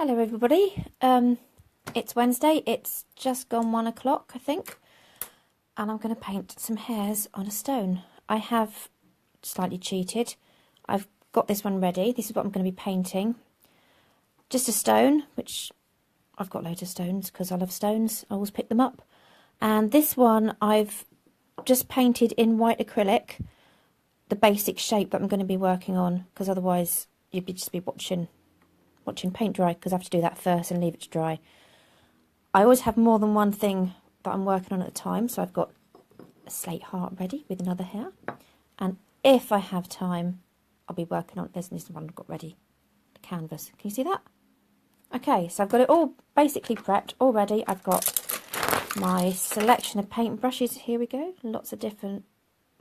Hello everybody, it's Wednesday, it's just gone 1 o'clock I think, and I'm going to paint some hares on a stone. I have slightly cheated. I've got this one ready. This is what I'm going to be painting. Just a stone, which I've got loads of stones because I love stones, I always pick them up. And this one I've just painted in white acrylic, the basic shape that I'm going to be working on, because otherwise you'd just be watching paint dry, because I have to do that first and leave it to dry. I always have more than one thing that I'm working on at a time, so I've got a slate heart ready with another hare, and if I have time I'll be working on this one I've got ready, the canvas. Can you see that? Okay, so I've got it all basically prepped already. I've got my selection of paint brushes. Here we go, lots of different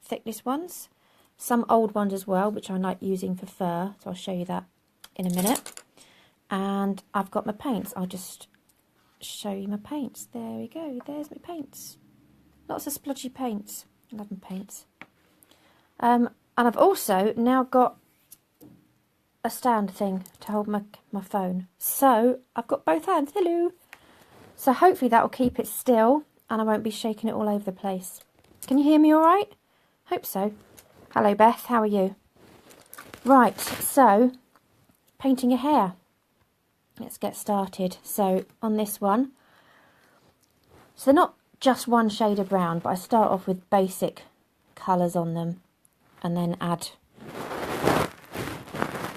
thickness ones, some old ones as well, which I like using for fur, so I'll show you that in a minute. And I've got my paints. I'll just show you my paints. There we go. There's my paints. Lots of splodgy paints. I love my paints. And I've also now got a stand thing to hold my phone. So I've got both hands. Hello. So hopefully that will keep it still and I won't be shaking it all over the place. Can you hear me all right? Hope so. Hello Beth, how are you? Right, so painting a hare. Let's get started. So on this one, so they're not just one shade of brown, but I start off with basic colours on them and then add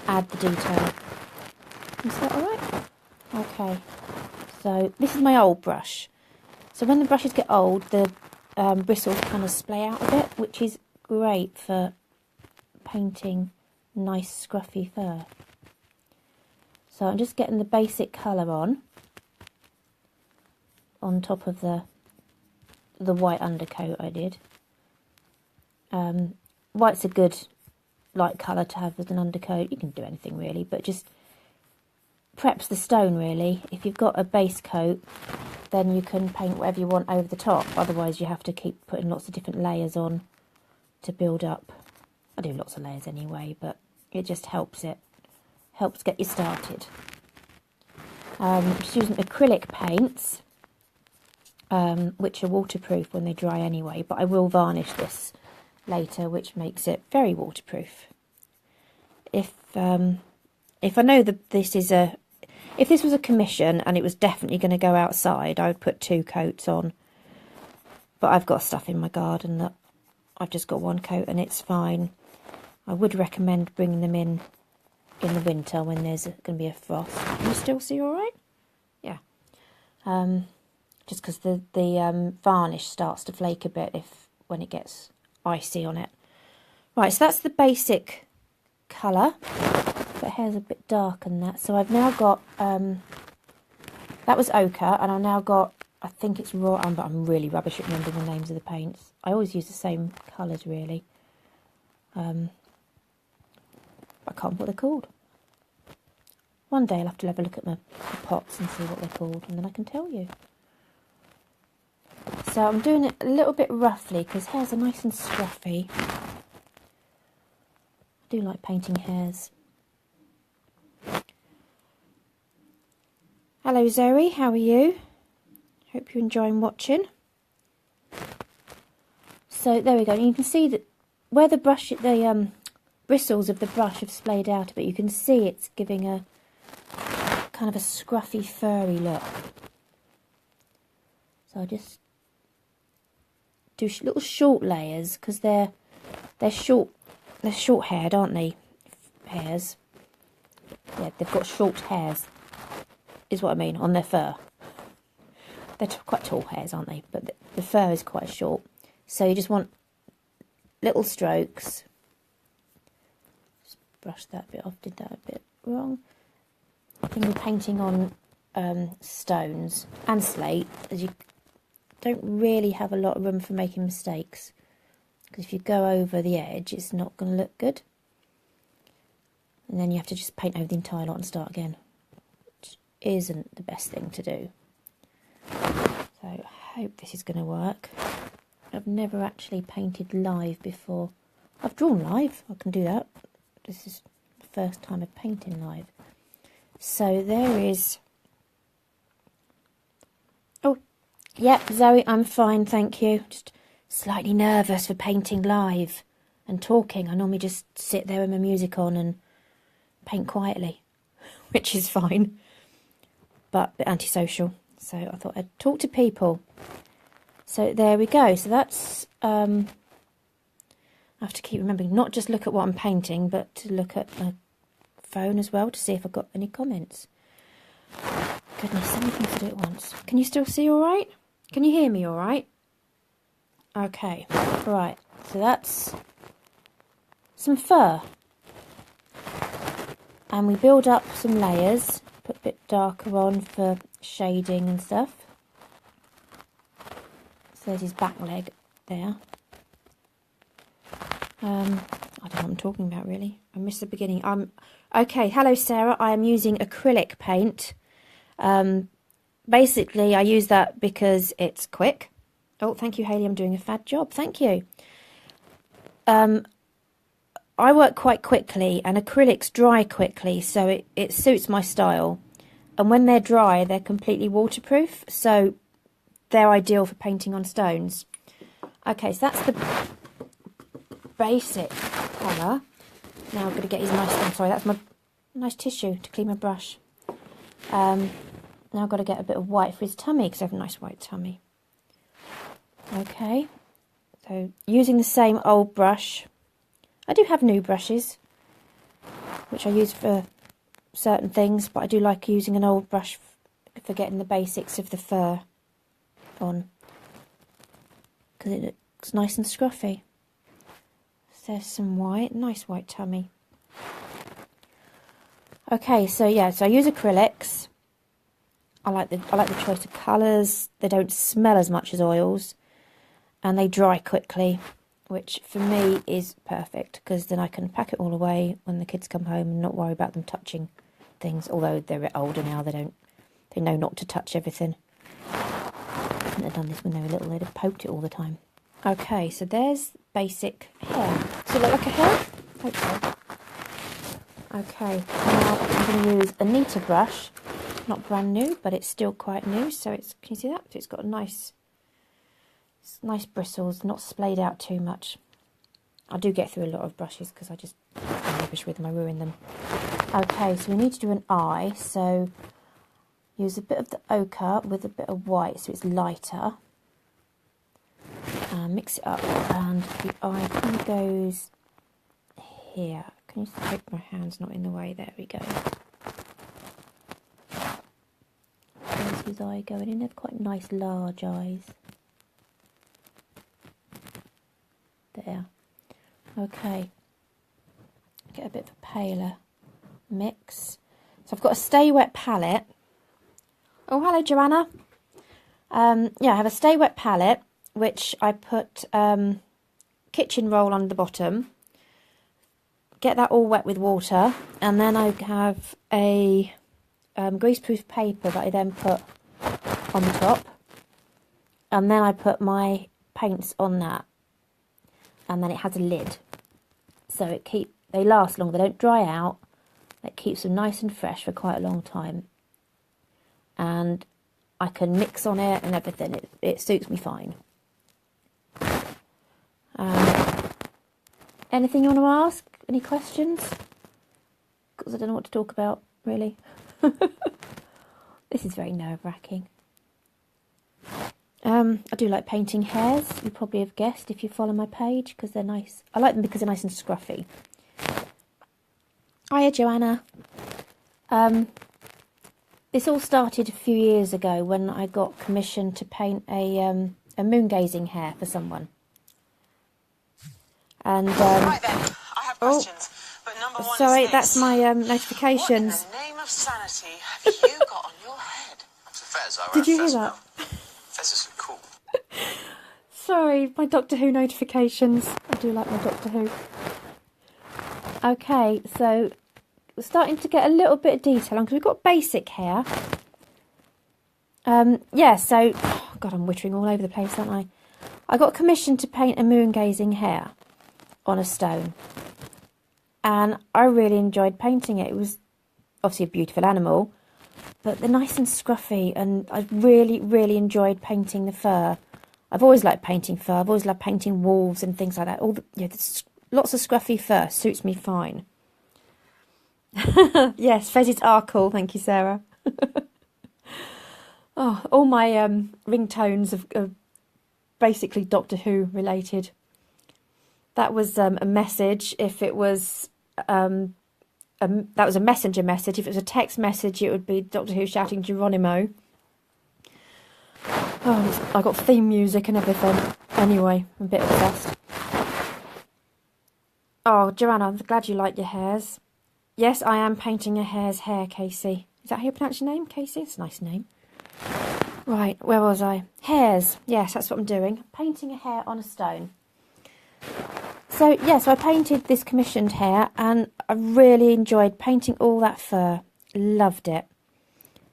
the detail. Is that alright? Okay, so this is my old brush. So when the brushes get old, the bristles kind of splay out a bit, which is great for painting nice scruffy fur. So I'm just getting the basic colour on top of the white undercoat I did. White's a good light colour to have as an undercoat. You can do anything really, but just preps the stone really. If you've got a base coat, then you can paint whatever you want over the top. Otherwise you have to keep putting lots of different layers on to build up. I do lots of layers anyway, but it just helps get you started. Just using acrylic paints, which are waterproof when they dry anyway, but I will varnish this later, which makes it very waterproof. If I know that if this was a commission and it was definitely going to go outside, I would put 2 coats on. But I've got stuff in my garden that I've just got 1 coat and it's fine. I would recommend bringing them in the winter when there's going to be a frost. Can you still see all right? Yeah. Just because the varnish starts to flake a bit when it gets icy on it. Right, so that's the basic colour. But hair's a bit darker than that. So I've now got, that was ochre, and I've now got, I think it's raw umber. I'm really rubbish at remembering the names of the paints. I always use the same colours really. I can't remember what they're called. One day I'll have to have a look at my pots and see what they're called, and then I can tell you. So I'm doing it a little bit roughly because hares are nice and scruffy. I do like painting hares. Hello Zoe, how are you? Hope you're enjoying watching. So there we go. You can see that where the bristles of the brush have splayed out a bit, you can see it's giving a kind of a scruffy, furry look. So I just do little short layers because they're short-haired, aren't they? Hares. Yeah, they've got short hairs, is what I mean, on their fur. They're quite tall hares, aren't they? But the fur is quite short. So you just want little strokes. Just brush that bit off, did that a bit wrong. When you're painting on stones and slate, as you don't really have a lot of room for making mistakes, because if you go over the edge it's not going to look good, and then you have to just paint over the entire lot and start again, which isn't the best thing to do. So I hope this is going to work. I've never actually painted live before. I've drawn live, I can do that. This is the first time I've painted live. So there is... Oh, yep, Zoe, I'm fine, thank you. Just slightly nervous for painting live and talking. I normally just sit there with my music on and paint quietly, which is fine, but a bit antisocial. So I thought I'd talk to people. So there we go. So that's... I have to keep remembering not just look at what I'm painting, but to look at my phone as well to see if I've got any comments. Goodness, so many things to do at once. Can you still see all right? Can you hear me all right? Okay, right. So that's some fur. And we build up some layers, put a bit darker on for shading and stuff. So there's his back leg there. I don't know what I'm talking about really. I missed the beginning. Okay, hello Sarah. I am using acrylic paint. Basically I use that because it's quick. Oh, thank you Hayley, I'm doing a fab job. Thank you. I work quite quickly and acrylics dry quickly, so it suits my style. And when they're dry, they're completely waterproof, so they're ideal for painting on stones. Okay, so that's the basic colour. Now I'm going to get his nice... I'm sorry, that's my nice tissue to clean my brush. Now I've got to get a bit of white for his tummy, because I have a nice white tummy. Okay, so using the same old brush. I do have new brushes, which I use for certain things, but I do like using an old brush for getting the basics of the fur on, because it looks nice and scruffy. So there's some white, nice white tummy. Okay, so yeah, so I use acrylics. I like the choice of colours. They don't smell as much as oils, and they dry quickly, which for me is perfect, because then I can pack it all away when the kids come home and not worry about them touching things. Although they're a bit older now, they know not to touch everything. I wouldn't have done this when they were little; they'd have poked it all the time. Okay, so there's basic hair. Does it look like a hair? I hope so. Okay, now I'm going to use a neater brush. Not brand new, but it's still quite new. So it's, can you see that? So it's got a nice bristles, not splayed out too much. I do get through a lot of brushes because I just am rubbish with them, I ruin them. Okay, so we need to do an eye, so use a bit of the ochre with a bit of white so it's lighter. Mix it up, and the eye kind of goes here. Can you hope my hand's not in the way? There we go. There's his eye going in. They're quite nice large eyes. There. Okay. Get a bit of a paler mix. So I've got a Stay Wet palette. Oh, hello, Joanna. Yeah, I have a Stay Wet palette, which I put kitchen roll on the bottom. Get that all wet with water, and then I have a greaseproof paper that I then put on the top, and then I put my paints on that, and then it has a lid, so they last long. They don't dry out. It keeps them nice and fresh for quite a long time, and I can mix on it and everything. It suits me fine. Anything you want to ask? Any questions? Because I don't know what to talk about, really. This is very nerve-wracking. I do like painting hares. You probably have guessed if you follow my page, because they're nice. I like them because they're nice and scruffy. Hiya, Joanna. This all started a few years ago when I got commissioned to paint a moon gazing hare for someone. And right then, I have questions, but number one sorry, is this. that's my notifications. What in the name of sanity have you got on your head? That's a fez. I wear Did you a hear fez that? now. Fezzes are cool. Sorry, my Doctor Who notifications. I do like my Doctor Who. Okay, so we're starting to get a little bit of detail on, because we've got basic hair. Yeah, so... Oh God, I'm wittering all over the place, aren't I? I got commissioned to paint a moon gazing hare on a stone, and I really enjoyed painting it. It was obviously a beautiful animal, but they're nice and scruffy, and I really, really enjoyed painting the fur. I've always liked painting fur. I've always loved painting wolves and things like that. Lots of scruffy fur suits me fine. Yes, fezzes are cool. Thank you, Sarah. Oh, all my ringtones are basically Doctor Who related. That was a message. If it was that was a messenger message. If it was a text message, it would be Doctor Who shouting Geronimo. Oh, I got theme music and everything. Anyway, I'm a bit obsessed. Oh, Joanna, I'm glad you like your hairs. Yes, I am painting a hare's hair, Casey. Is that how you pronounce your name, Casey? It's a nice name. Right, where was I? Hares. Yes, that's what I'm doing. Painting a hare on a stone. So, yes, I painted this commissioned hare, and I really enjoyed painting all that fur. Loved it.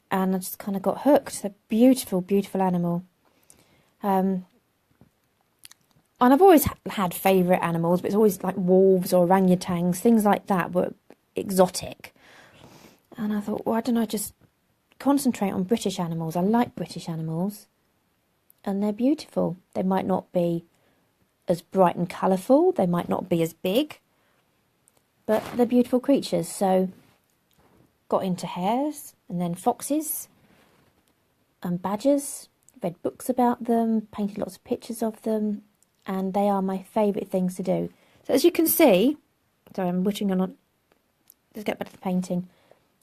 And I just kind of got hooked. It's a beautiful, beautiful animal. And I've always had favourite animals, but it's always like wolves or orangutans, things like that were exotic. And I thought, why don't I just concentrate on British animals? I like British animals, and they're beautiful. They might not be as bright and colourful, they might not be as big, but they're beautiful creatures. So got into hares, and then foxes and badgers, read books about them, painted lots of pictures of them, and they are my favourite things to do. So as you can see, sorry, I'm wishing on, let's get back to the painting.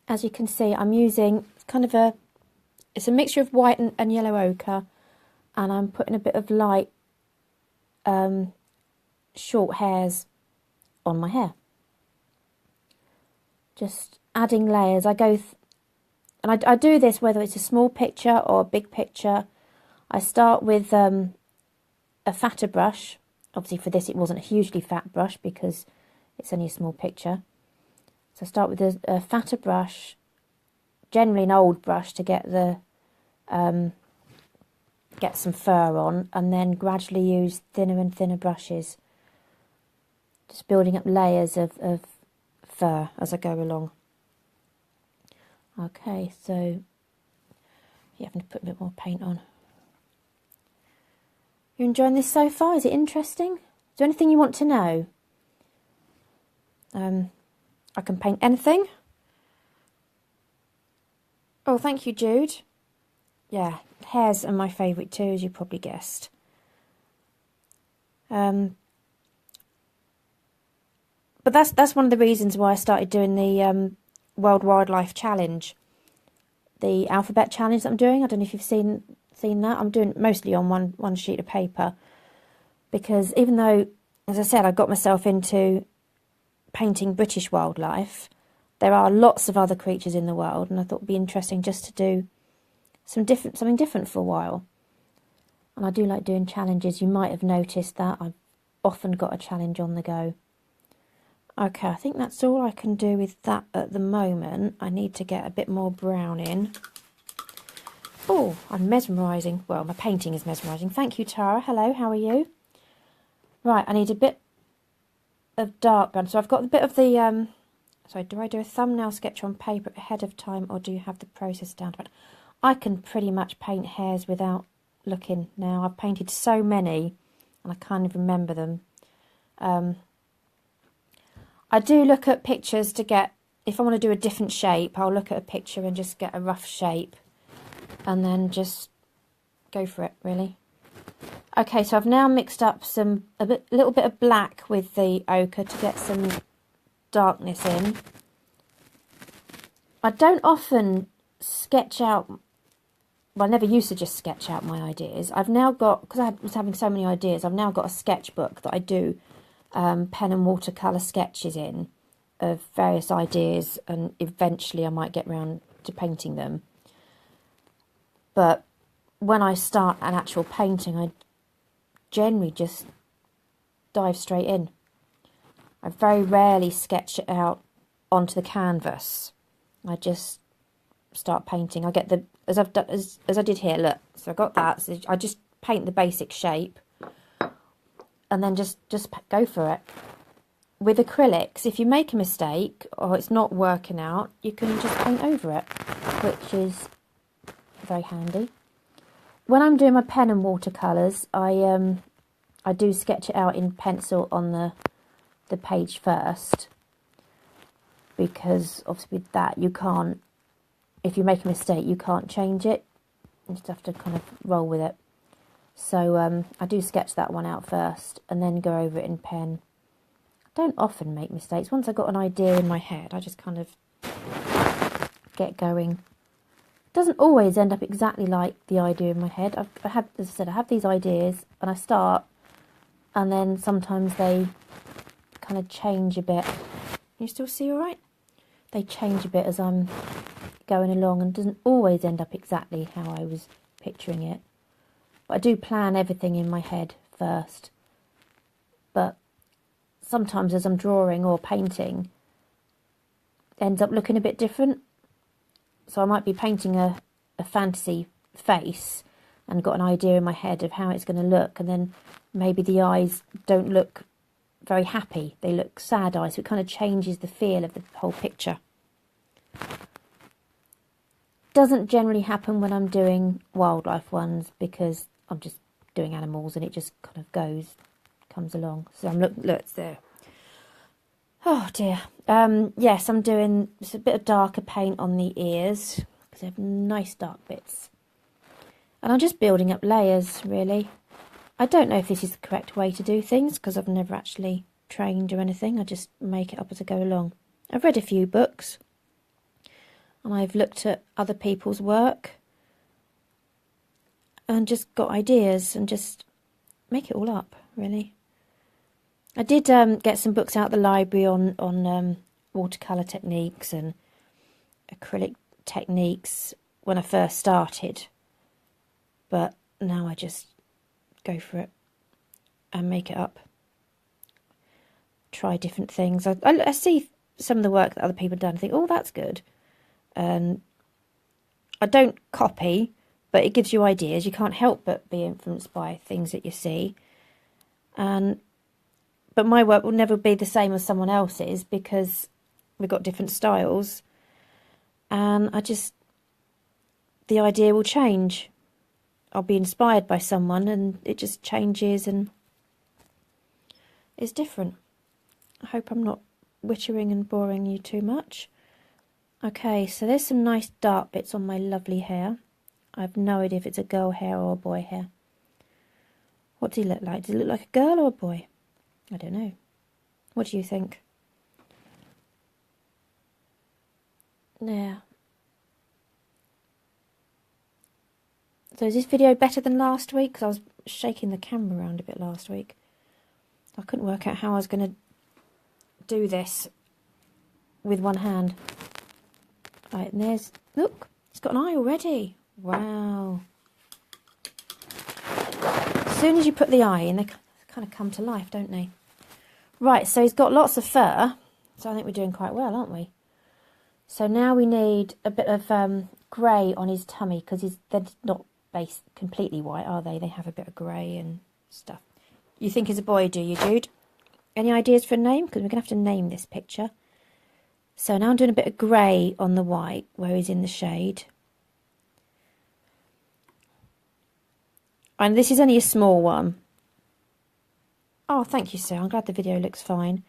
As you can see, I'm using kind of it's a mixture of white and yellow ochre, and I'm putting a bit of light short hairs on my hair. Just adding layers. I go, and I do this whether it's a small picture or a big picture. I start with a fatter brush. Obviously for this it wasn't a hugely fat brush because it's only a small picture. So I start with a fatter brush, generally an old brush to get the get some fur on, and then gradually use thinner and thinner brushes, just building up layers of fur as I go along. Okay, so you having to put a bit more paint on. You enjoying this so far? Is it interesting? Is there anything you want to know? I can paint anything. Oh, thank you, Jude. Yeah, hares are my favourite too, as you probably guessed. But that's one of the reasons why I started doing the World Wildlife Challenge, the alphabet challenge that I'm doing. I don't know if you've seen that. I'm doing it mostly on one sheet of paper, because even though, as I said, I got myself into painting British wildlife, there are lots of other creatures in the world, and I thought it'd be interesting just to do something different for a while. And I do like doing challenges. You might have noticed that I've often got a challenge on the go. Okay, I think that's all I can do with that at the moment. I need to get a bit more brown in. Oh, I'm mesmerising. Well, my painting is mesmerising. Thank you, Tara. Hello, how are you? Right, I need a bit of dark brown. So I've got a bit of the... sorry, do I do a thumbnail sketch on paper ahead of time, or do you have the process down to it? I can pretty much paint hares without looking now. I've painted so many, and I kind of remember them. I do look at pictures to get, if I want to do a different shape, I'll look at a picture and just get a rough shape, and then just go for it, really. Okay, so I've now mixed up a little bit of black with the ochre to get some darkness in. I don't often sketch out, well, I never used to just sketch out my ideas. I've now got, because I was having so many ideas, I've now got a sketchbook that I do pen and watercolour sketches in of various ideas, and eventually I might get round to painting them. But when I start an actual painting, I generally just dive straight in. I very rarely sketch it out onto the canvas. I just start painting. I get the, as I've done, as I did here, look, so I got that, so I just paint the basic shape and then just go for it. with acrylics, if you make a mistake or it's not working out, you can just paint over it, which is very handy. When I'm doing my pen and watercolours, I do sketch it out in pencil on the page first, because obviously with that you can't, if you make a mistake, you can't change it. You just have to kind of roll with it. So I do sketch that one out first and then go over it in pen. I don't often make mistakes. Once I've got an idea in my head, I just kind of get going. It doesn't always end up exactly like the idea in my head. As I said, I have these ideas and I start, and then sometimes they kind of change a bit. Can you still see all right? They change a bit as I'm going along, and doesn't always end up exactly how I was picturing it. But I do plan everything in my head first. But sometimes as I'm drawing or painting, it ends up looking a bit different. So I might be painting a fantasy face and got an idea in my head of how it's going to look, and then maybe the eyes don't look very happy. They look sad eyes, so it kind of changes the feel of the whole picture. Doesn't generally happen when I'm doing wildlife ones, because I'm just doing animals and it just kind of comes along. So I'm look, it's there. Oh dear. Yes, I'm doing just a bit of darker paint on the ears because they have nice dark bits. And I'm just building up layers, really. I don't know if this is the correct way to do things because I've never actually trained or anything. I just make it up as I go along. I've read a few books and I've looked at other people's work and just got ideas and just make it all up, really. I did get some books out of the library on watercolour techniques and acrylic techniques when I first started, but now I just go for it and make it up. Try different things. I see some of the work that other people have done and think, oh, that's good. And I don't copy, but it gives you ideas. You can't help but be influenced by things that you see. But my work will never be the same as someone else's because we've got different styles. And the idea will change. I'll be inspired by someone and it just changes and is different. I hope I'm not wittering and boring you too much. Okay, so there's some nice dark bits on my lovely hair. I have no idea if it's a girl hair or a boy hair. What does he look like? Does he look like a girl or a boy? I don't know. What do you think? Yeah. So is this video better than last week? Because I was shaking the camera around a bit last week. I couldn't work out how I was going to do this with one hand. Right, and there's... Look, it's got an eye already. Wow. As soon as you put the eye in, they kind of come to life, don't they? Right, so he's got lots of fur. So I think we're doing quite well, aren't we? So now we need a bit of grey on his tummy, because they're not completely white, are they? They have a bit of grey and stuff. You think he's a boy, do you, Jude? Any ideas for a name? Because we're going to have to name this picture. So now I'm doing a bit of grey on the white, where he's in the shade. And this is only a small one. Oh, thank you, sir. I'm glad the video looks fine.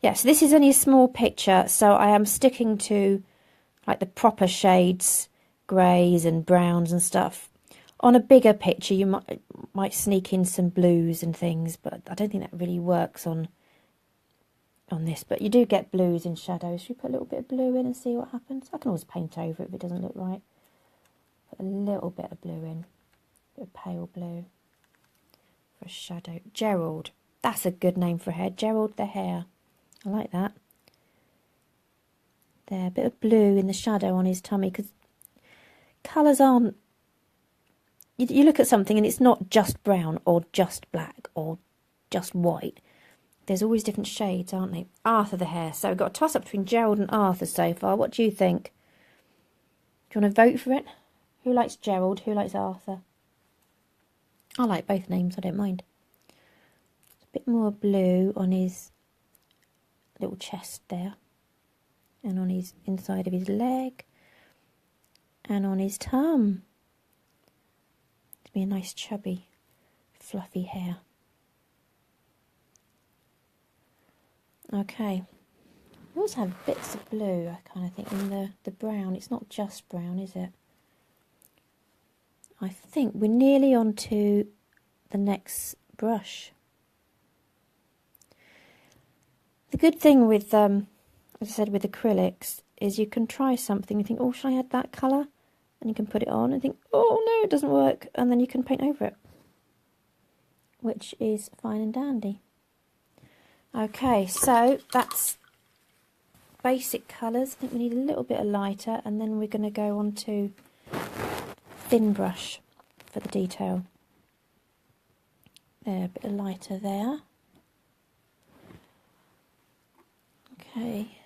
Yeah, so this is only a small picture, so I am sticking to like the proper shades, greys and browns and stuff. On a bigger picture, you might sneak in some blues and things, but I don't think that really works on this. But you do get blues in shadows. Should we put a little bit of blue in and see what happens? I can always paint over it if it doesn't look right. Put a little bit of blue in, a bit of pale blue for a shadow. Gerald. That's a good name for a hare. Gerald the hare. I like that. There, a bit of blue in the shadow on his tummy, because colours aren't... You look at something and it's not just brown or just black or just white. There's always different shades, aren't they? Arthur the hare. So we've got a toss-up between Gerald and Arthur so far. What do you think? Do you want to vote for it? Who likes Gerald? Who likes Arthur? I like both names, I don't mind. A bit more blue on his little chest there, and on his inside of his leg, and on his tum. To be a nice chubby, fluffy hair. Okay. We also have bits of blue, I kind of think, in the brown. It's not just brown, is it? I think we're nearly on to the next brush. The good thing with, as I said, with acrylics, is you can try something and think, oh, should I add that colour? And you can put it on and think, oh, no, it doesn't work. And then you can paint over it, which is fine and dandy. Okay, so that's basic colours. I think we need a little bit of lighter, and then we're going to go on to thin brush for the detail. There, a bit of lighter there. Okay.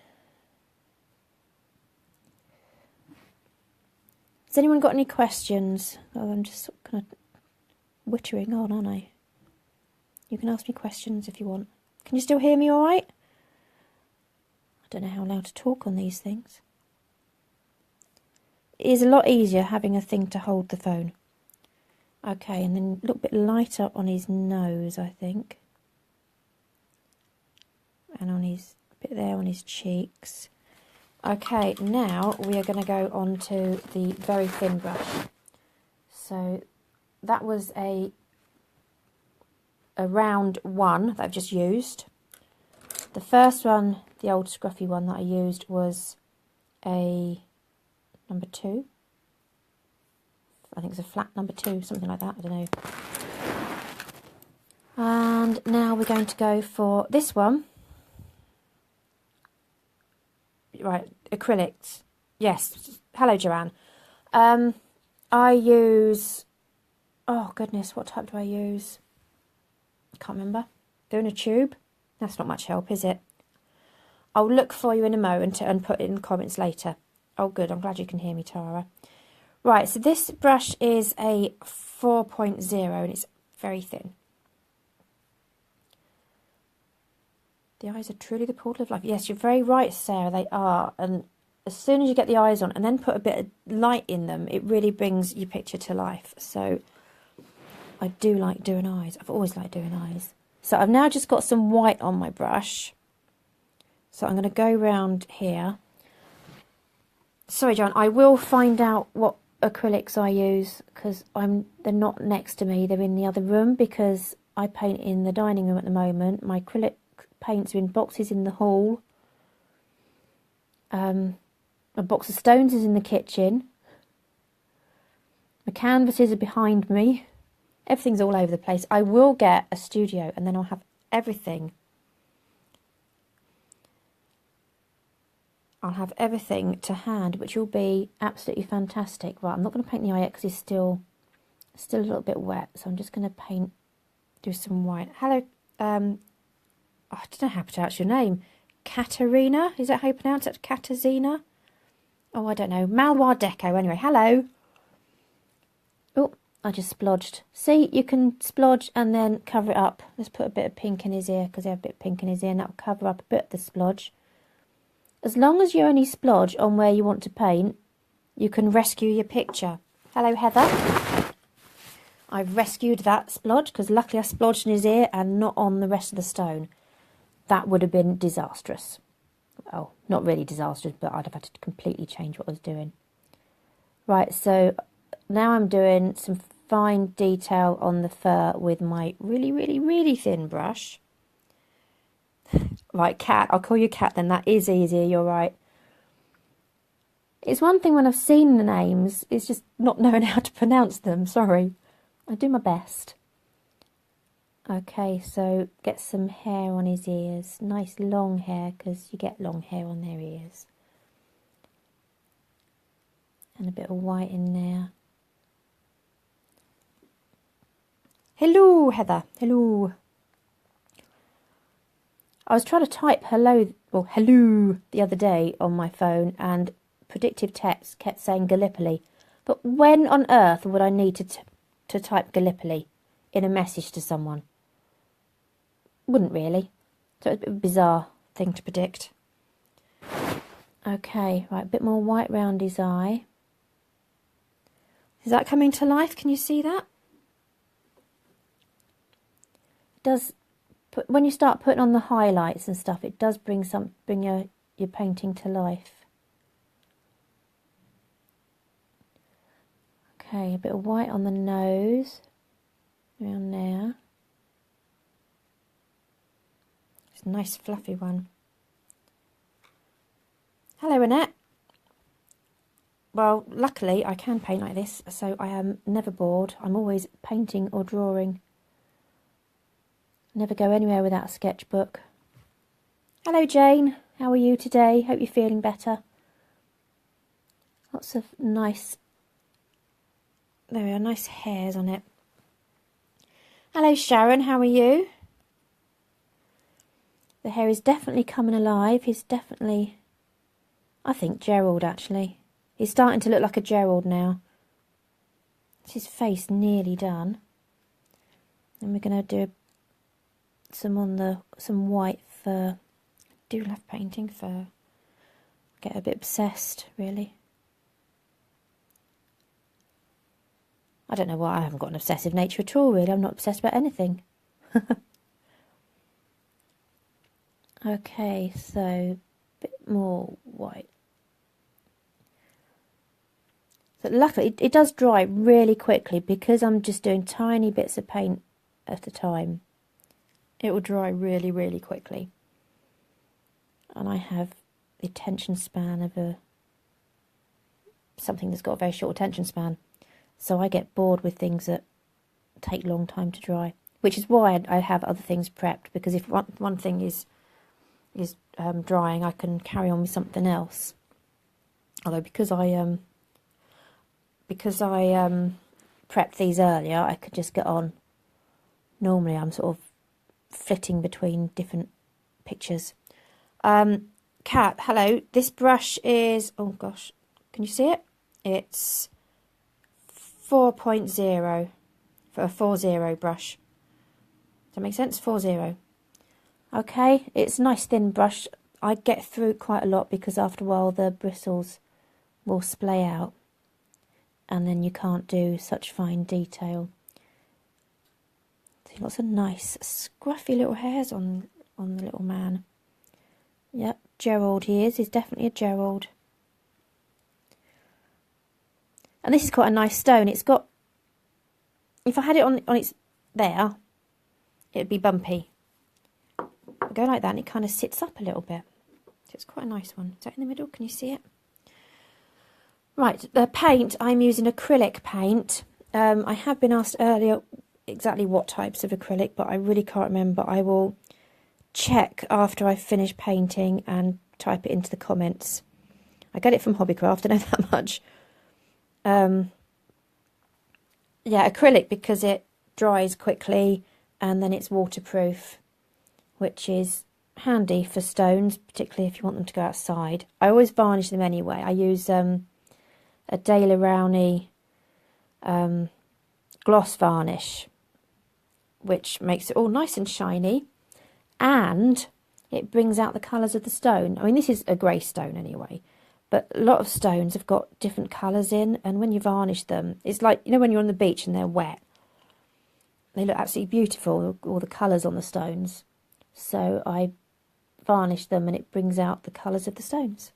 Has anyone got any questions? Oh, I'm just kind of wittering on, aren't I? You can ask me questions if you want. Can you still hear me all right? I don't know how loud to talk on these things. It is a lot easier having a thing to hold the phone. Okay, and then a little bit lighter on his nose, I think. And on his bit there on his cheeks. Okay, now we are going to go on to the very thin brush. So that was a round one that I've just used. The first one, the old scruffy one that I used, was a number 2. I think it's a flat number 2, something like that, I don't know. And now we're going to go for this one. Right, acrylics. Yes, hello Joanne. I use, oh goodness, what type do I use? I can't remember. Doing a tube? That's not much help, is it? I'll look for you in a moment and put it in the comments later. Oh good, I'm glad you can hear me, Tara. Right, so this brush is a 4.0 and it's very thin. The eyes are truly the portal of life. Yes, you're very right, Sarah, they are. And as soon as you get the eyes on and then put a bit of light in them, it really brings your picture to life. So I do like doing eyes. I've always liked doing eyes. So I've now just got some white on my brush. So I'm going to go round here. Sorry, John, I will find out what acrylics I use because they're not next to me. They're in the other room because I paint in the dining room at the moment. My acrylic paints are in boxes in the hall. A box of stones is in the kitchen. My canvases are behind me. Everything's all over the place. I will get a studio and then I'll have everything. I'll have everything to hand, which will be absolutely fantastic. Right, I'm not going to paint the eye yet because it's still a little bit wet. So I'm just going to do some white. Hello, I don't know how to pronounce your name. Katerina? Is that how you pronounce it? Katarzyna? Oh, I don't know. Maloir Deco. Anyway, hello. Oh, I just splodged. See, you can splodge and then cover it up. Let's put a bit of pink in his ear because they have a bit of pink in his ear and that will cover up a bit of the splodge. As long as you only splodge on where you want to paint, you can rescue your picture. Hello, Heather. I've rescued that splodge because luckily I splodged in his ear and not on the rest of the stone. That would have been disastrous. Oh, not really disastrous, but I'd have had to completely change what I was doing. Right, so now I'm doing some fine detail on the fur with my really, really, really thin brush. Right, Cat, I'll call you Cat then. That is easier, you're right. It's one thing when I've seen the names, it's just not knowing how to pronounce them. Sorry. I do my best. Okay, so get some hair on his ears. Nice long hair, because you get long hair on their ears. And a bit of white in there. Hello, Heather. Hello. I was trying to type hello the other day on my phone and predictive text kept saying Gallipoli. But when on earth would I need to type Gallipoli in a message to someone? Wouldn't really. So it's a bit bizarre. thing to predict. Okay, right, a bit more white round his eye. Is that coming to life? Can you see that? It does. When you start putting on the highlights and stuff, it does bring your painting to life. Okay, a bit of white on the nose, around there. It's a nice fluffy one. Hello, Annette. Well, luckily I can paint like this, so I am never bored. I'm always painting or drawing. Never go anywhere without a sketchbook. Hello, Jane. How are you today? Hope you're feeling better. Lots of nice, there are nice hairs on it. Hello, Sharon. How are you? The hair is definitely coming alive. He's definitely, I think, Gerald, actually. He's starting to look like a Gerald now. It's his face nearly done. And we're going to do some white fur. I do love painting fur. Get a bit obsessed, really. I don't know why. I haven't got an obsessive nature at all, really. I'm not obsessed about anything. Okay, so a bit more white. So luckily, it does dry really quickly because I'm just doing tiny bits of paint at a time. It will dry really, really quickly. And I have the attention span of something that's got a very short attention span. So I get bored with things that take a long time to dry. Which is why I have other things prepped. Because if one thing is drying, I can carry on with something else. Although because I prepped these earlier, I could just get on. Normally I'm sort of flitting between different pictures. Kat, hello. This brush is, oh gosh, can you see it? It's 4.0 for a 4.0 brush. Does that make sense? 4.0. Okay, it's a nice thin brush. I get through it quite a lot because after a while the bristles will splay out and then you can't do such fine detail. See, lots of nice scruffy little hairs on the little man. Yep, Gerald he is. He's definitely a Gerald. And this is quite a nice stone. It's got, if I had it on its there, it'd be bumpy. I go like that and it kind of sits up a little bit. So it's quite a nice one. Is that in the middle? Can you see it? Right, the paint, I'm using acrylic paint. I have been asked earlier exactly what types of acrylic, but I really can't remember. I will check after I finish painting and type it into the comments. I get it from Hobbycraft, I know that much. Yeah, acrylic because it dries quickly and then it's waterproof, which is handy for stones, particularly if you want them to go outside. I always varnish them anyway. I use a Daler Rowney gloss varnish, which makes it all nice and shiny, and it brings out the colours of the stone. I mean, this is a grey stone anyway, but a lot of stones have got different colours in, and when you varnish them, it's like, you know, when you're on the beach and they're wet, they look absolutely beautiful, all the colours on the stones. So I varnish them and it brings out the colours of the stones.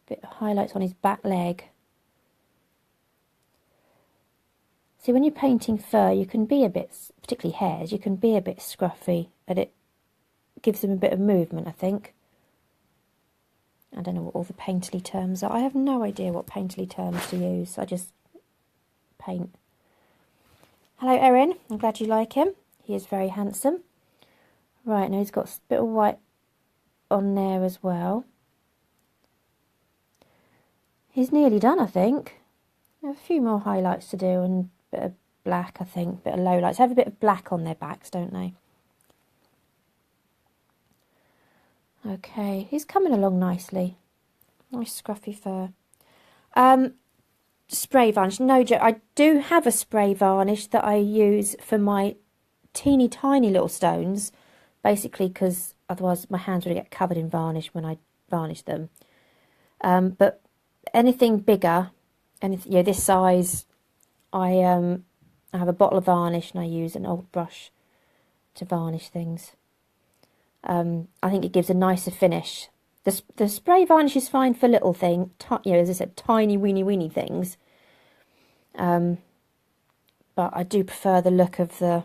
Bit of highlights on his back leg. See, when you're painting fur, you can be a bit, particularly hares, you can be a bit scruffy, and it gives them a bit of movement, I think. I don't know what all the painterly terms are. I have no idea what painterly terms to use. I just paint. Hello, Erin. I'm glad you like him. He is very handsome. Right, now he's got a bit of white on there as well. He's nearly done, I think. I have a few more highlights to do and a bit of black, I think. A bit of lowlights. Have a bit of black on their backs, don't they? Okay, he's coming along nicely. Nice scruffy fur. Spray varnish. No joke. I do have a spray varnish that I use for my teeny tiny little stones, basically because otherwise my hands would get covered in varnish when I varnish them. But anything bigger, anything, this size, I have a bottle of varnish and I use an old brush to varnish things. I think it gives a nicer finish. The spray varnish is fine for little things, as I said, tiny weeny things. But I do prefer the look of the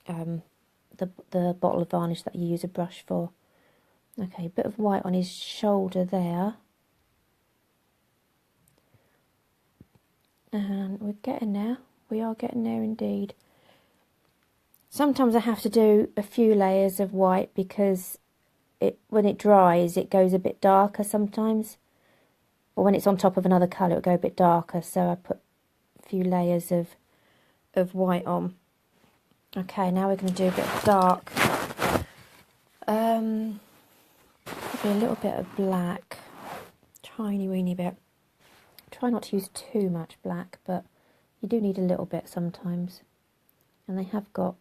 bottle of varnish that you use a brush for. Okay, a bit of white on his shoulder there. And we're getting there. We are getting there indeed. Sometimes I have to do a few layers of white because when it dries, it goes a bit darker sometimes. Or when it's on top of another colour, it'll go a bit darker. So I put a few layers of white on. Okay, now we're going to do a bit of dark. Probably a little bit of black. Tiny weeny bit. Try not to use too much black, but you do need a little bit sometimes. And they have got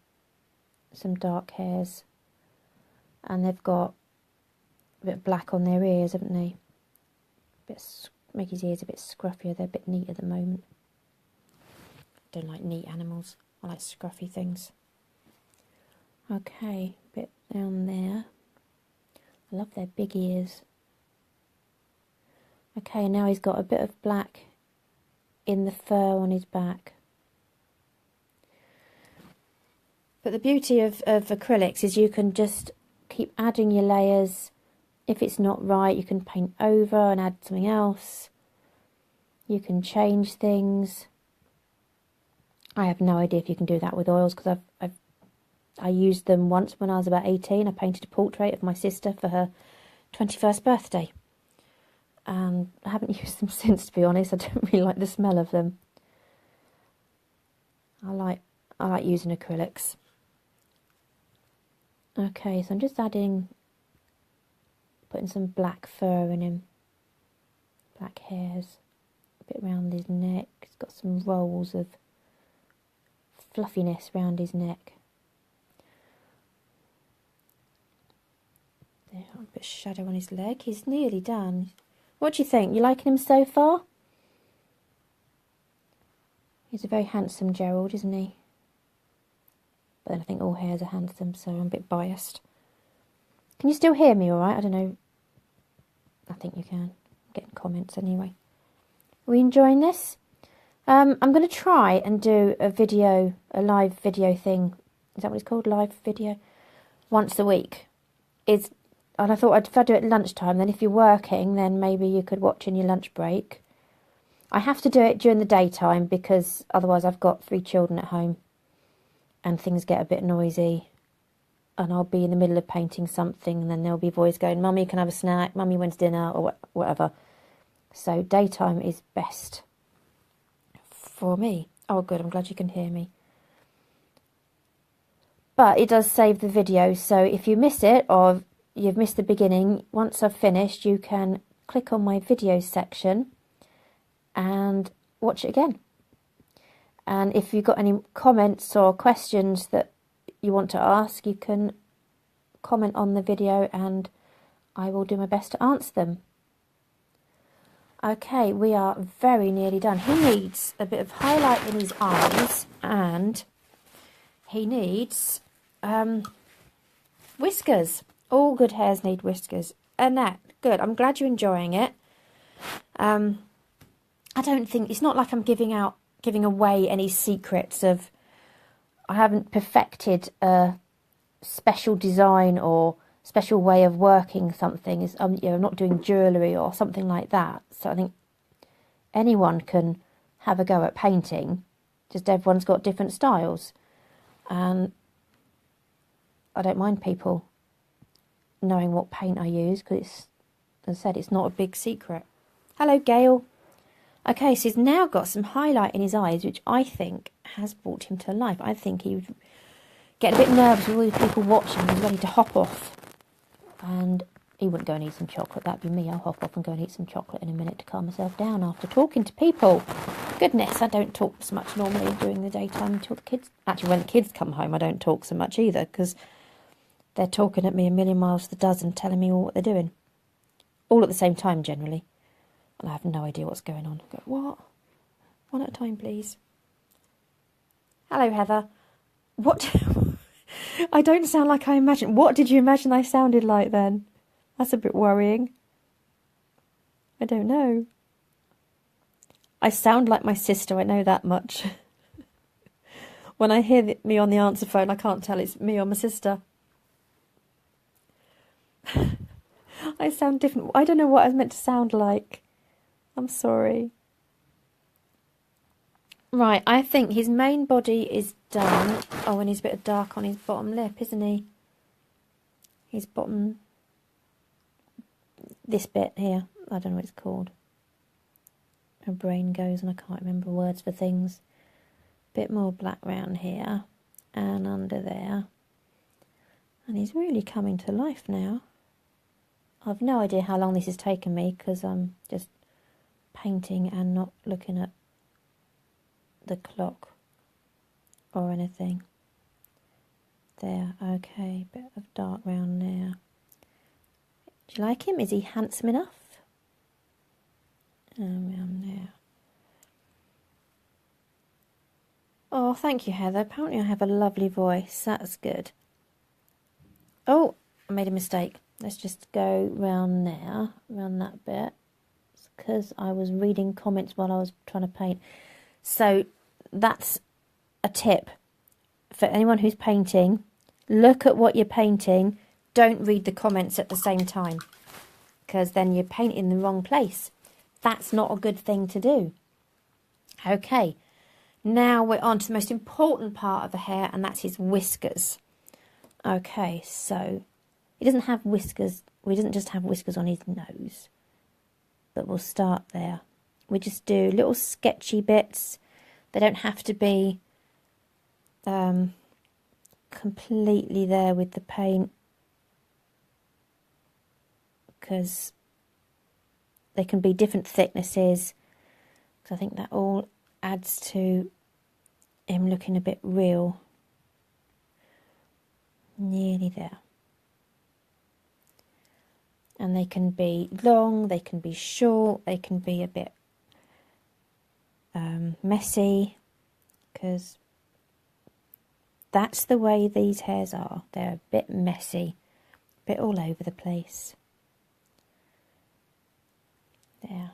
some dark hairs. And they've got a bit of black on their ears, haven't they? Make his ears a bit scruffier. They're a bit neat at the moment. I don't like neat animals. I like scruffy things. Okay, a bit down there. I love their big ears. Okay, now he's got a bit of black in the fur on his back. But the beauty of acrylics is you can just keep adding your layers. If it's not right, you can paint over and add something else. You can change things. I have no idea if you can do that with oils because I used them once when I was about 18. I painted a portrait of my sister for her 21st birthday. And I haven't used them since, to be honest. I don't really like the smell of them. I like using acrylics. Okay, so I'm just putting some black fur in him. Black hairs. A bit around his neck. He's got some rolls of fluffiness around his neck. There, a bit of shadow on his leg. He's nearly done. What do you think? You liking him so far? He's a very handsome Gerald, isn't he? But then I think all hares are handsome, so I'm a bit biased. Can you still hear me all right? I don't know. I think you can. I'm getting comments anyway. Are we enjoying this? I'm going to try and do a live video thing. Is that what it's called? Live video? Once a week. And I thought if I do it at lunchtime, then if you're working, then maybe you could watch in your lunch break. I have to do it during the daytime because otherwise I've got 3 children at home and things get a bit noisy. And I'll be in the middle of painting something and then there'll be a voice going, Mummy, can I have a snack? Mummy, when's dinner? Or whatever. So daytime is best for me. Oh, good. I'm glad you can hear me. But it does save the video. So if you miss it or you've missed the beginning, once I've finished, you can click on my videos section and watch it again. And if you've got any comments or questions that you want to ask, you can comment on the video and I will do my best to answer them. Okay, we are very nearly done. He needs a bit of highlight in his eyes and he needs whiskers. All good hares need whiskers. Annette, good. I'm glad you're enjoying it. I don't think, it's not like I'm giving away any secrets of, I haven't perfected a special design or special way of working something. I'm not doing jewellery or something like that. So I think anyone can have a go at painting. Just everyone's got different styles. And I don't mind people knowing what paint I use because it's, as I said, it's not a big secret. Hello, Gail. Okay, so he's now got some highlight in his eyes, which I think has brought him to life. I think he would get a bit nervous with all the people watching. He's ready to hop off. And He wouldn't go and eat some chocolate. That'd be me. I'll hop off and go and eat some chocolate in a minute to calm myself down after talking to people. Goodness, I don't talk so much normally during the daytime until the kids... Actually, when the kids come home, I don't talk so much either, because they're talking at me a million miles to the dozen, telling me all what they're doing. All at the same time, generally. And I have no idea what's going on. I go, what? One at a time, please. Hello, Heather. What... I don't sound like I imagined. What did you imagine I sounded like then? That's a bit worrying. I don't know. I sound like my sister, I know that much. When I hear me on the answer phone, I can't tell it's me or my sister. I sound different. I don't know what I was meant to sound like. I'm sorry. Right, I think his main body is done. Oh, and he's a bit of dark on his bottom lip, isn't he? His bottom... This bit here. I don't know what it's called. My brain goes and I can't remember words for things. Bit more black round here. And under there. And he's really coming to life now. I've no idea how long this has taken me, because I'm just painting and not looking at the clock or anything. There, okay, bit of dark round there. Do you like him? Is he handsome enough? Around there. Oh, thank you, Heather. Apparently I have a lovely voice. That's good. Oh, I made a mistake. Let's just go round there, round that bit. It's because I was reading comments while I was trying to paint. So that's a tip for anyone who's painting. Look at what you're painting. Don't read the comments at the same time, because then you're painting in the wrong place. That's not a good thing to do. Okay, now we're on to the most important part of the hair, and that's his whiskers. Okay, so he doesn't have whiskers. He doesn't just have whiskers on his nose, but we'll start there. We just do little sketchy bits. They don't have to be completely there with the paint, because they can be different thicknesses, because I think that all adds to him looking a bit real. Nearly there. And they can be long, they can be short, they can be a bit messy, because that's the way these hairs are. They're a bit messy, a bit all over the place. There.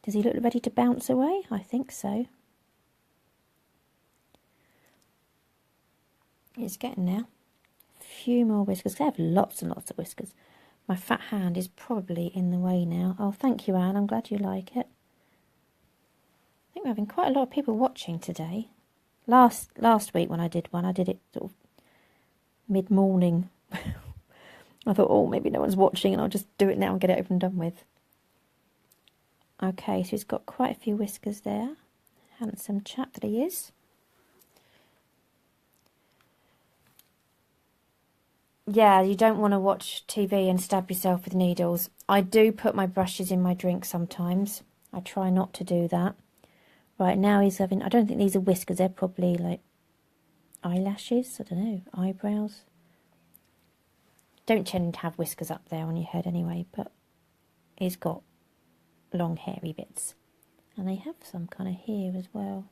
Does he look ready to bounce away? I think so. It's getting there. A few more whiskers. I have lots and lots of whiskers. My fat hand is probably in the way now. Oh, thank you, Anne. I'm glad you like it. I think we're having quite a lot of people watching today. Last week when I did one, I did it sort of mid-morning. I thought, oh, maybe no one's watching, and I'll just do it now and get it over and done with. Okay, so he's got quite a few whiskers there. Handsome chap that he is. Yeah, you don't want to watch TV and stab yourself with needles. I do put my brushes in my drink sometimes. I try not to do that. Right, now he's having... I don't think these are whiskers. They're probably like eyelashes. I don't know. Eyebrows. Don't tend to have whiskers up there on your head anyway, but he's got long hairy bits. And they have some kind of hair as well.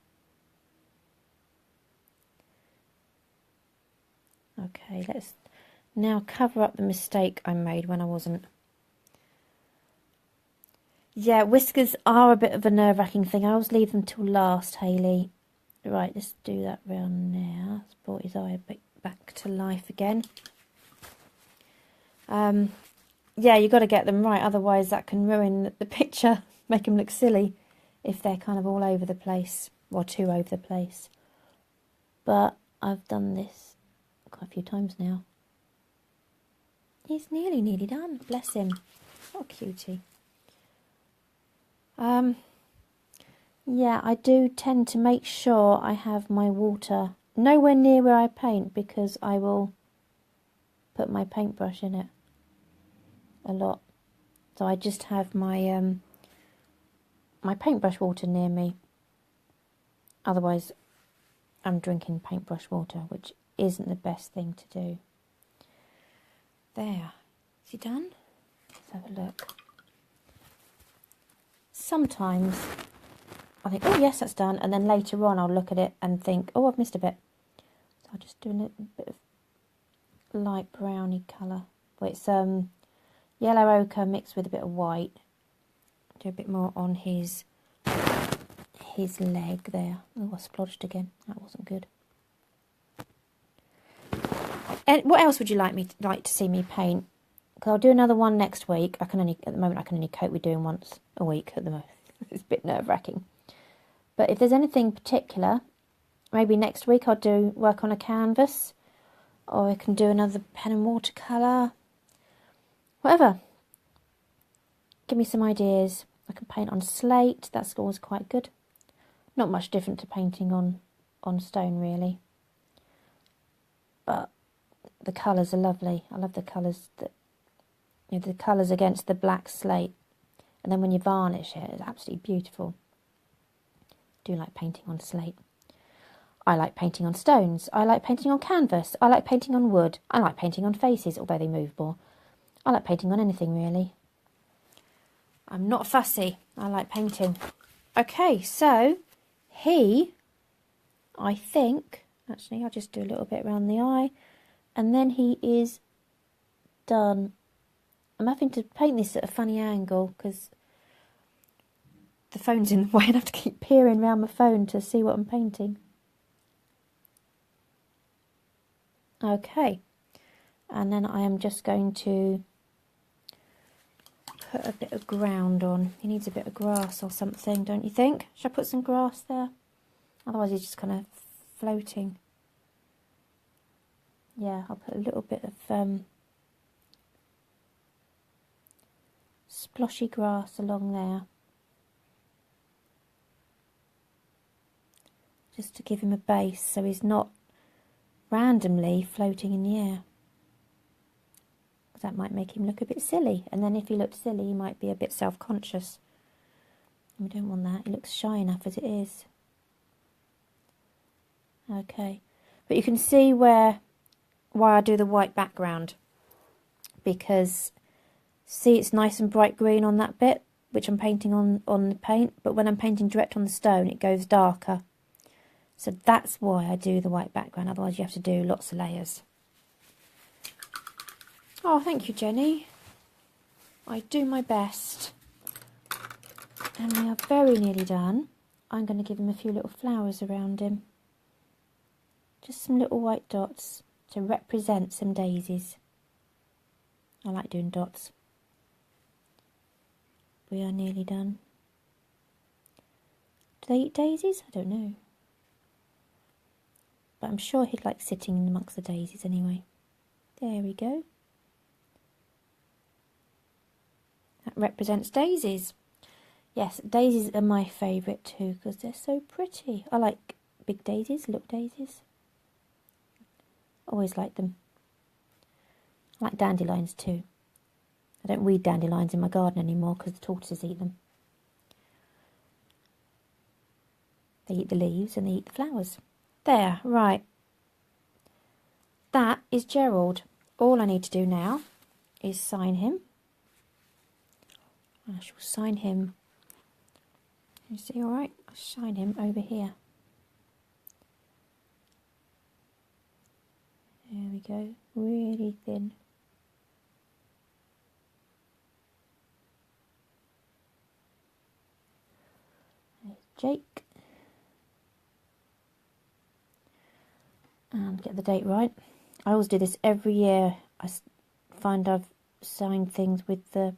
Okay, let's now cover up the mistake I made when I wasn't. Yeah, whiskers are a bit of a nerve-wracking thing. I always leave them till last, Hayley. Right, let's do that round there. Let's brought his eye a bit back to life again. Yeah, you've got to get them right, otherwise that can ruin the picture, make them look silly if they're kind of all over the place, or too over the place. But I've done this quite a few times now. He's nearly done, bless him. What a cutie. Yeah, I do tend to make sure I have my water nowhere near where I paint, because I will put my paintbrush in it. a lot. So I just have my my paintbrush water near me. Otherwise, I'm drinking paintbrush water, which isn't the best thing to do. There. Is he done? Let's have a look. Sometimes I think, oh yes, that's done. And then later on I'll look at it and think, oh, I've missed a bit. So I'll just do a little bit of light browny colour. Well, it's yellow ochre mixed with a bit of white. Do a bit more on his leg there. Oh, I splodged again. That wasn't good. And what else would you like to see me paint? Because I'll do another one next week. At the moment I can only cope with doing once a week at the moment. It's a bit nerve-wracking. But if there's anything particular, maybe next week I'll work on a canvas, or I can do another pen and watercolour. Whatever. Give me some ideas. I can paint on slate. That's always quite good. Not much different to painting on stone, really. But the colours are lovely. I love the colours the colours against the black slate. And then when you varnish it, it's absolutely beautiful. I do like painting on slate. I like painting on stones. I like painting on canvas. I like painting on wood. I like painting on faces, although they move more. I like painting on anything, really. I'm not fussy. I like painting. Okay, so I think, actually, I'll just do a little bit around the eye, and then he is done. I'm having to paint this at a funny angle because the phone's in the way and I have to keep peering around my phone to see what I'm painting. Okay, and then I am just going to put a bit of ground on. He needs a bit of grass or something, don't you think? Should I put some grass there? Otherwise he's just kind of floating. Yeah, I'll put a little bit of sploshy grass along there. Just to give him a base so he's not randomly floating in the air. That might make him look a bit silly. And then if he looked silly, he might be a bit self-conscious. We don't want that. He looks shy enough as it is. Okay. But you can see why I do the white background. Because, see, it's nice and bright green on that bit, which I'm painting on the paint. But when I'm painting direct on the stone, it goes darker. So that's why I do the white background. Otherwise, you have to do lots of layers. Oh, thank you, Jenny. I do my best. And we are very nearly done. I'm going to give him a few little flowers around him. Just some little white dots to represent some daisies. I like doing dots. We are nearly done. Do they eat daisies? I don't know. But I'm sure he'd like sitting in amongst the daisies anyway. There we go. That represents daisies. Yes, daisies are my favourite too because they're so pretty. I like big daisies, little daisies. Always like them. I like dandelions too. I don't weed dandelions in my garden anymore because the tortoises eat them. They eat the leaves and they eat the flowers. There, right. That is Gerald. All I need to do now is sign him. I shall sign him. You see, all right? I'll sign him over here. There we go. Really thin. There's Jake. And get the date right. I always do this every year. I find I've signed things with the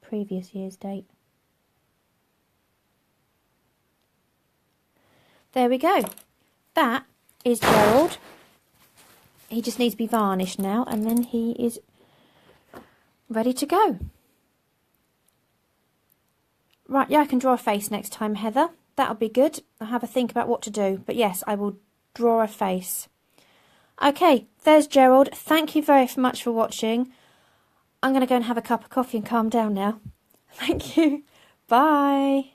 previous year's date. There we go. That is Gerald. He just needs to be varnished now and then he is ready to go. Right, yeah, I can draw a face next time, Heather. That'll be good. I'll have a think about what to do. But yes, I will draw a face. Okay, there's Gerald. Thank you very much for watching. I'm going to go and have a cup of coffee and calm down now. Thank you. Bye.